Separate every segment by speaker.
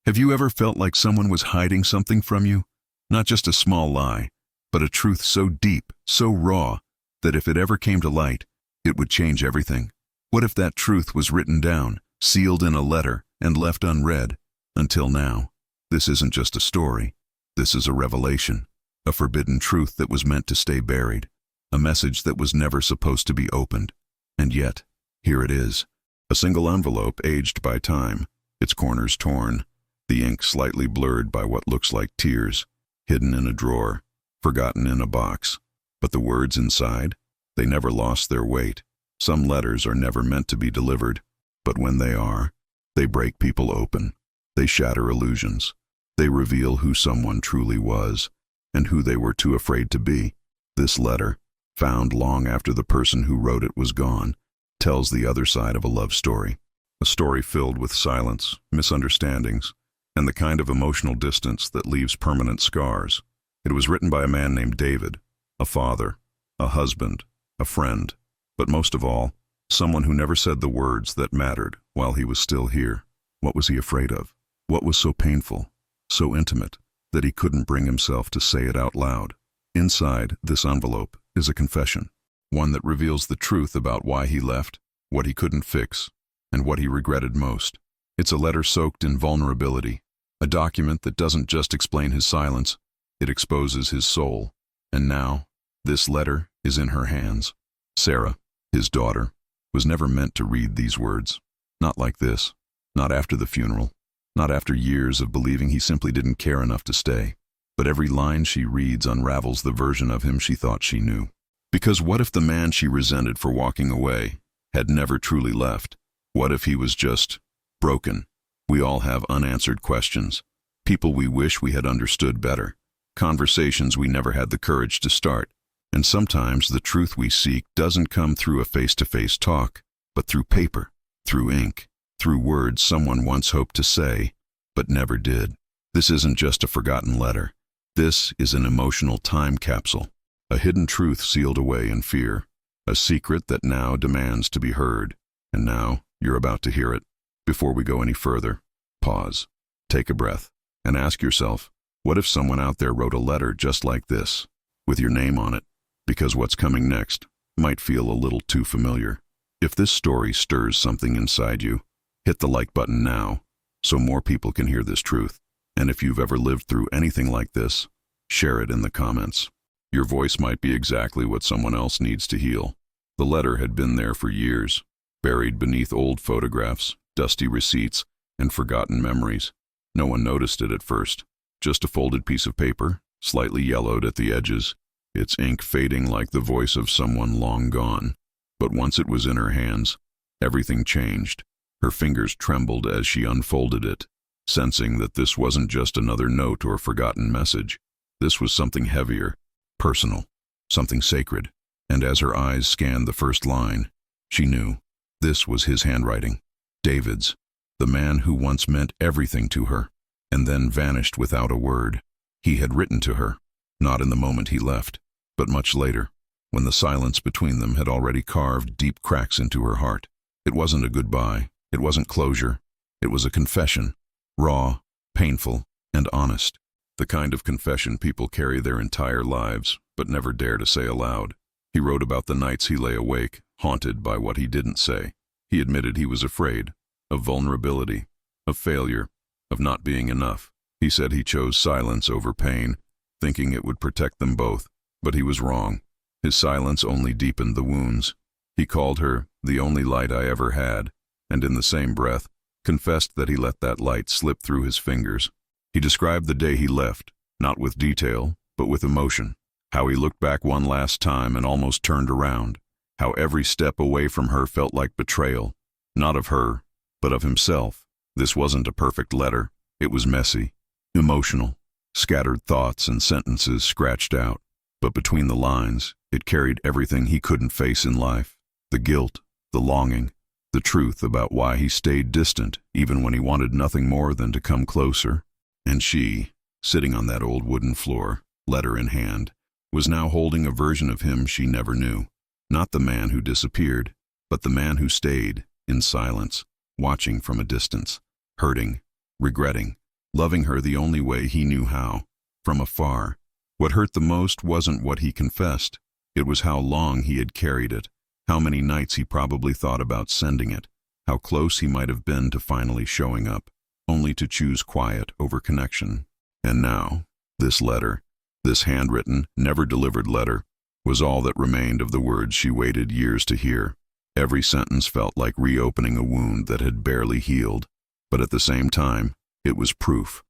Speaker 1: Have you ever felt like someone was hiding something from you? Not just a small lie, but a truth so deep, so raw, that if it ever came to light, it would change everything. What if that truth was written down, sealed in a letter, and left unread? Until now. This isn't just a story. This is a revelation, a forbidden truth that was meant to stay buried, a message that was never supposed to be opened. And yet, here it is, a single envelope aged by time, its corners torn, the ink slightly blurred by what looks like tears, hidden in a drawer, forgotten in a box. But the words inside, they never lost their weight. Some letters are never meant to be delivered, but when they are, they break people open. They shatter illusions. They reveal who someone truly was, and who they were too afraid to be. This letter, found long after the person who wrote it was gone, tells the other side of a love story. A story filled with silence, misunderstandings, and the kind of emotional distance that leaves permanent scars. It was written by a man named David, a father, a husband, a friend, but most of all, someone who never said the words that mattered while he was still here. What was he afraid of? What was so painful, so intimate, that he couldn't bring himself to say it out loud? Inside this envelope is a confession, one that reveals the truth about why he left, what he couldn't fix, and what he regretted most. It's a letter soaked in vulnerability, a document that doesn't just explain his silence, it exposes his soul. And now, this letter is in her hands. Sarah, his daughter, was never meant to read these words. Not like this. Not after the funeral. Not after years of believing he simply didn't care enough to stay. But every line she reads unravels the version of him she thought she knew. Because what if the man she resented for walking away had never truly left? What if he was just broken? We all have unanswered questions. People we wish we had understood better. Conversations we never had the courage to start. And sometimes the truth we seek doesn't come through a face-to-face talk, but through paper, through ink, through words someone once hoped to say, but never did. This isn't just a forgotten letter. This is an emotional time capsule, a hidden truth sealed away in fear, a secret that now demands to be heard. And now, you're about to hear it. Before we go any further, pause, take a breath, and ask yourself, what if someone out there wrote a letter just like this, with your name on it? Because what's coming next might feel a little too familiar. If this story stirs something inside you, hit the like button now, so more people can hear this truth. And if you've ever lived through anything like this, share it in the comments. Your voice might be exactly what someone else needs to heal. The letter had been there for years, buried beneath old photographs, dusty receipts, and forgotten memories. No one noticed it at first. Just a folded piece of paper, slightly yellowed at the edges, its ink fading like the voice of someone long gone. But once it was in her hands, everything changed. Her fingers trembled as she unfolded it, sensing that this wasn't just another note or forgotten message. This was something heavier, personal, something sacred. And as her eyes scanned the first line, she knew this was his handwriting, David's, the man who once meant everything to her, and then vanished without a word. He had written to her, not in the moment he left, but much later, when the silence between them had already carved deep cracks into her heart. It wasn't a goodbye, it wasn't closure, it was a confession, raw, painful, and honest. The kind of confession people carry their entire lives, but never dare to say aloud. He wrote about the nights he lay awake, haunted by what he didn't say. He admitted he was afraid, of vulnerability, of failure, of not being enough. He said he chose silence over pain, thinking it would protect them both, but he was wrong. His silence only deepened the wounds. He called her the only light I ever had, and in the same breath, confessed that he let that light slip through his fingers. He described the day he left, not with detail, but with emotion. How he looked back one last time and almost turned around. How every step away from her felt like betrayal, not of her, but of himself. This wasn't a perfect letter. It was messy, emotional, scattered thoughts and sentences scratched out. But between the lines, it carried everything he couldn't face in life. The guilt, the longing, the truth about why he stayed distant even when he wanted nothing more than to come closer. And she, sitting on that old wooden floor, letter in hand, was now holding a version of him she never knew. Not the man who disappeared, but the man who stayed, in silence, watching from a distance, hurting, regretting, loving her the only way he knew how, from afar. What hurt the most wasn't what he confessed. It was how long he had carried it, how many nights he probably thought about sending it, how close he might have been to finally showing up, only to choose quiet over connection. And now, this letter, this handwritten, never-delivered letter, was all that remained of the words she waited years to hear. Every sentence felt like reopening a wound that had barely healed, but at the same time, it was proof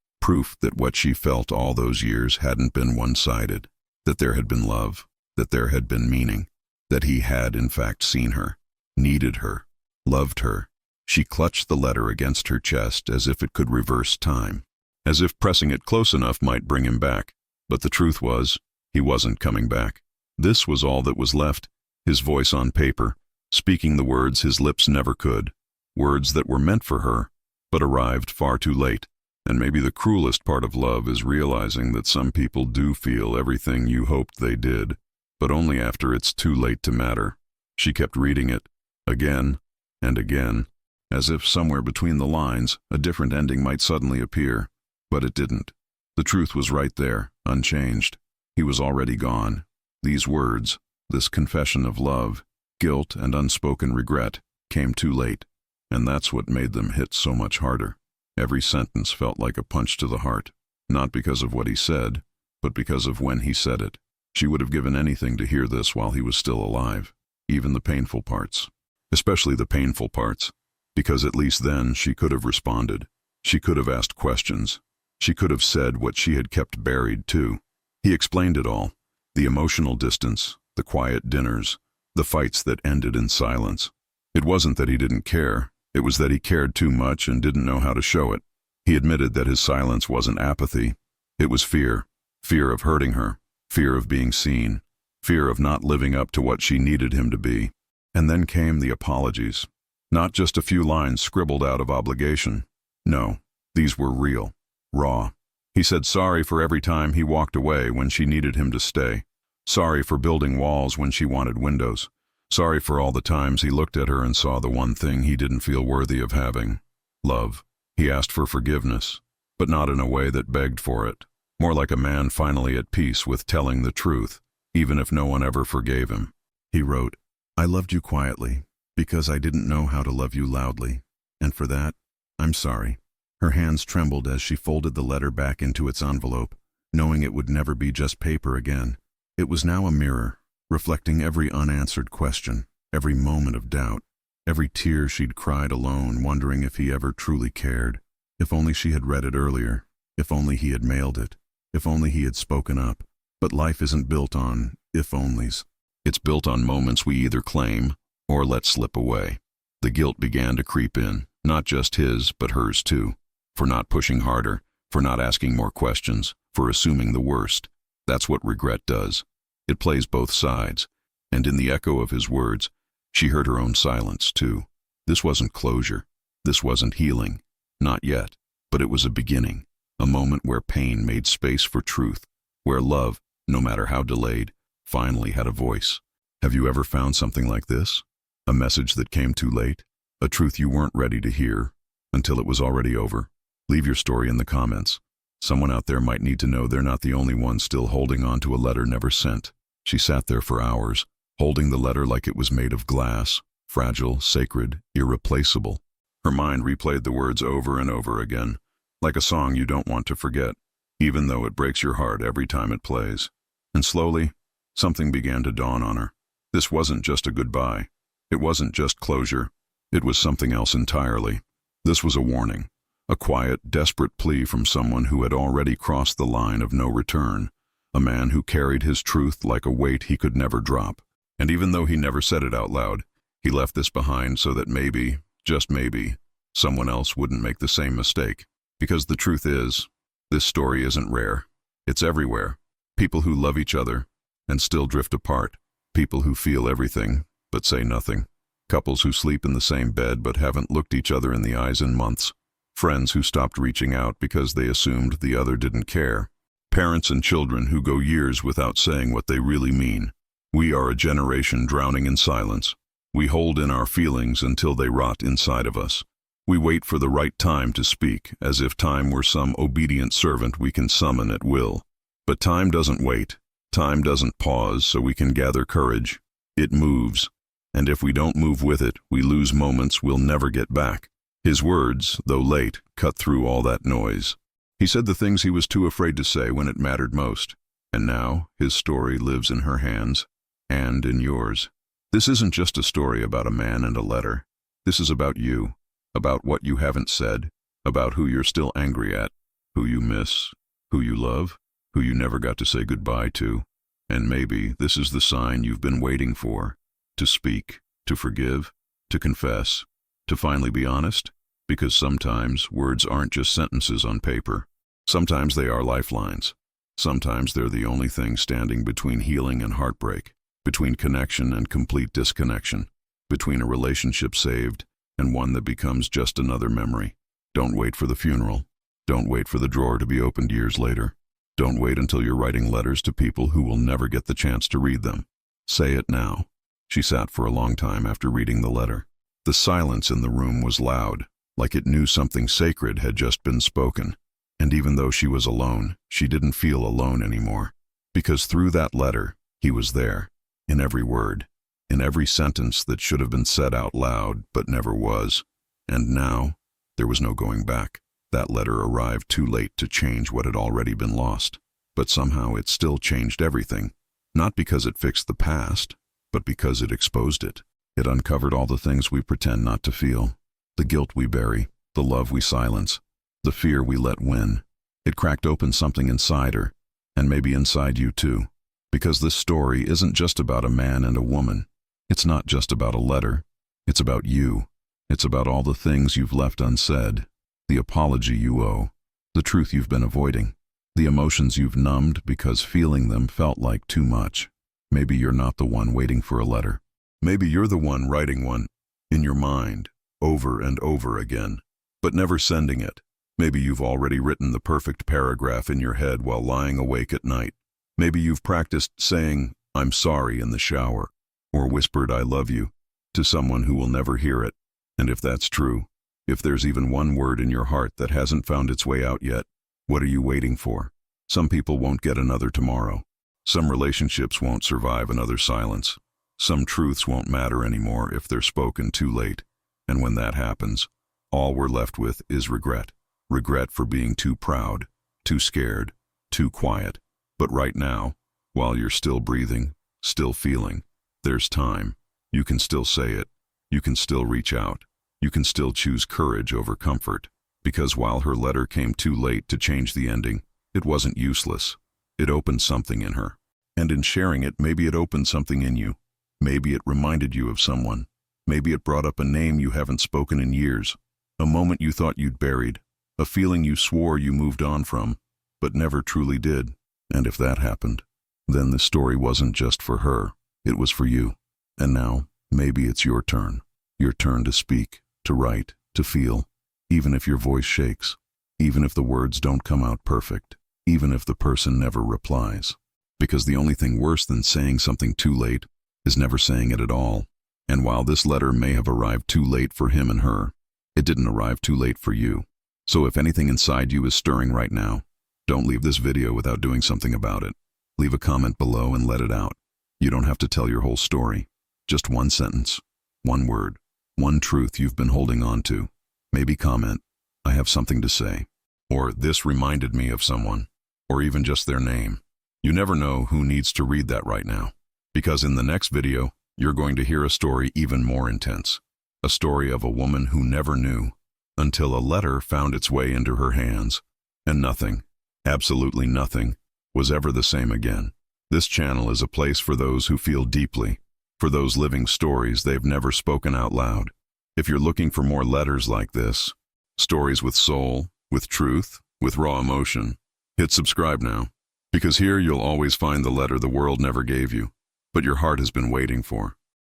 Speaker 1: that what she felt all those years hadn't been one-sided, that there had been love, that there had been meaning, that he had in fact seen her, needed her, loved her. She clutched the letter against her chest as if it could reverse time, as if pressing it close enough might bring him back. But the truth was, he wasn't coming back. This was all that was left, his voice on paper, speaking the words his lips never could, words that were meant for her, but arrived far too late. And maybe the cruelest part of love is realizing that some people do feel everything you hoped they did, but only after it's too late to matter. She kept reading it, again and again, as if somewhere between the lines a different ending might suddenly appear, but it didn't. The truth was right there, unchanged. He was already gone. These words, this confession of love, guilt and unspoken regret, came too late, and that's what made them hit so much harder. Every sentence felt like a punch to the heart, not because of what he said, but because of when he said it. She would have given anything to hear this while he was still alive, even the painful parts. Especially the painful parts, because at least then she could have responded. She could have asked questions. She could have said what she had kept buried too. He explained it all, the emotional distance, the quiet dinners, the fights that ended in silence. It wasn't that he didn't care. It was that he cared too much and didn't know how to show it. He admitted that his silence wasn't apathy. It was fear. Fear of hurting her. Fear of being seen. Fear of not living up to what she needed him to be. And then came the apologies. Not just a few lines scribbled out of obligation. No, these were real. Raw. He said sorry for every time he walked away when she needed him to stay. Sorry for building walls when she wanted windows. Sorry for all the times he looked at her and saw the one thing he didn't feel worthy of having. Love. He asked for forgiveness, but not in a way that begged for it. More like a man finally at peace with telling the truth, even if no one ever forgave him. He wrote, "I loved you quietly, because I didn't know how to love you loudly, and for that, I'm sorry." Her hands trembled as she folded the letter back into its envelope, knowing it would never be just paper again. It was now a mirror, reflecting every unanswered question, every moment of doubt, every tear she'd cried alone, wondering if he ever truly cared. If only she had read it earlier. If only he had mailed it. If only he had spoken up. But life isn't built on if-onlys. It's built on moments we either claim or let slip away. The guilt began to creep in, not just his, but hers too, for not pushing harder, for not asking more questions, for assuming the worst. That's what regret does. It plays both sides, and in the echo of his words, she heard her own silence too. This wasn't closure. This wasn't healing. Not yet, but it was a beginning, a moment where pain made space for truth, where love, no matter how delayed, finally had a voice. Have you ever found something like this? A message that came too late? A truth you weren't ready to hear until it was already over? Leave your story in the comments. Someone out there might need to know they're not the only one still holding on to a letter never sent. She sat there for hours, holding the letter like it was made of glass, fragile, sacred, irreplaceable. Her mind replayed the words over and over again, like a song you don't want to forget, even though it breaks your heart every time it plays. And slowly, something began to dawn on her. This wasn't just a goodbye. It wasn't just closure. It was something else entirely. This was a warning, a quiet, desperate plea from someone who had already crossed the line of no return, a man who carried his truth like a weight he could never drop. And even though he never said it out loud, he left this behind so that maybe, just maybe, someone else wouldn't make the same mistake. Because the truth is, this story isn't rare. It's everywhere. People who love each other and still drift apart. People who feel everything but say nothing. Couples who sleep in the same bed but haven't looked each other in the eyes in months. Friends who stopped reaching out because they assumed the other didn't care. Parents and children who go years without saying what they really mean. We are a generation drowning in silence. We hold in our feelings until they rot inside of us. We wait for the right time to speak, as if time were some obedient servant we can summon at will. But time doesn't wait. Time doesn't pause so we can gather courage. It moves. And if we don't move with it, we lose moments we'll never get back. His words, though late, cut through all that noise. He said the things he was too afraid to say when it mattered most. And now, his story lives in her hands, and in yours. This isn't just a story about a man and a letter. This is about you, about what you haven't said, about who you're still angry at, who you miss, who you love, who you never got to say goodbye to. And maybe this is the sign you've been waiting for. To speak, to forgive, to confess, to finally be honest, because sometimes words aren't just sentences on paper. Sometimes they are lifelines. Sometimes they're the only thing standing between healing and heartbreak, between connection and complete disconnection, between a relationship saved and one that becomes just another memory. Don't wait for the funeral. Don't wait for the drawer to be opened years later. Don't wait until you're writing letters to people who will never get the chance to read them. Say it now. She sat for a long time after reading the letter. The silence in the room was loud, like it knew something sacred had just been spoken. And even though she was alone, she didn't feel alone anymore. Because through that letter, he was there, in every word, in every sentence that should have been said out loud but never was. And now, there was no going back. That letter arrived too late to change what had already been lost. But somehow it still changed everything, not because it fixed the past, but because it exposed it. It uncovered all the things we pretend not to feel, the guilt we bury, the love we silence, the fear we let win. It cracked open something inside her, and maybe inside you too. Because this story isn't just about a man and a woman. It's not just about a letter. It's about you. It's about all the things you've left unsaid, the apology you owe, the truth you've been avoiding, the emotions you've numbed because feeling them felt like too much. Maybe you're not the one waiting for a letter. Maybe you're the one writing one, in your mind, over and over again, but never sending it. Maybe you've already written the perfect paragraph in your head while lying awake at night. Maybe you've practiced saying, "I'm sorry" in the shower, or whispered "I love you" to someone who will never hear it. And if that's true, if there's even one word in your heart that hasn't found its way out yet, what are you waiting for? Some people won't get another tomorrow. Some relationships won't survive another silence. Some truths won't matter anymore if they're spoken too late. And when that happens, all we're left with is regret. Regret for being too proud, too scared, too quiet. But right now, while you're still breathing, still feeling, there's time. You can still say it. You can still reach out. You can still choose courage over comfort. Because while her letter came too late to change the ending, it wasn't useless. It opened something in her. And in sharing it, maybe it opened something in you. Maybe it reminded you of someone. Maybe it brought up a name you haven't spoken in years. A moment you thought you'd buried. A feeling you swore you moved on from, but never truly did. And if that happened, then the story wasn't just for her. It was for you. And now, maybe it's your turn. Your turn to speak, to write, to feel. Even if your voice shakes. Even if the words don't come out perfect. Even if the person never replies. Because the only thing worse than saying something too late is never saying it at all. And while this letter may have arrived too late for him and her, it didn't arrive too late for you. So if anything inside you is stirring right now, don't leave this video without doing something about it. Leave a comment below and let it out. You don't have to tell your whole story. Just one sentence, one word, one truth you've been holding on to. Maybe comment, "I have something to say," or "This reminded me of someone," or even just their name. You never know who needs to read that right now. Because in the next video, you're going to hear a story even more intense. A story of a woman who never knew until a letter found its way into her hands, and nothing, absolutely nothing, was ever the same again. This channel is a place for those who feel deeply, for those living stories they've never spoken out loud. If you're looking for more letters like this, stories with soul, with truth, with raw emotion, hit subscribe now. Because here you'll always find the letter the world never gave you, but your heart has been waiting for.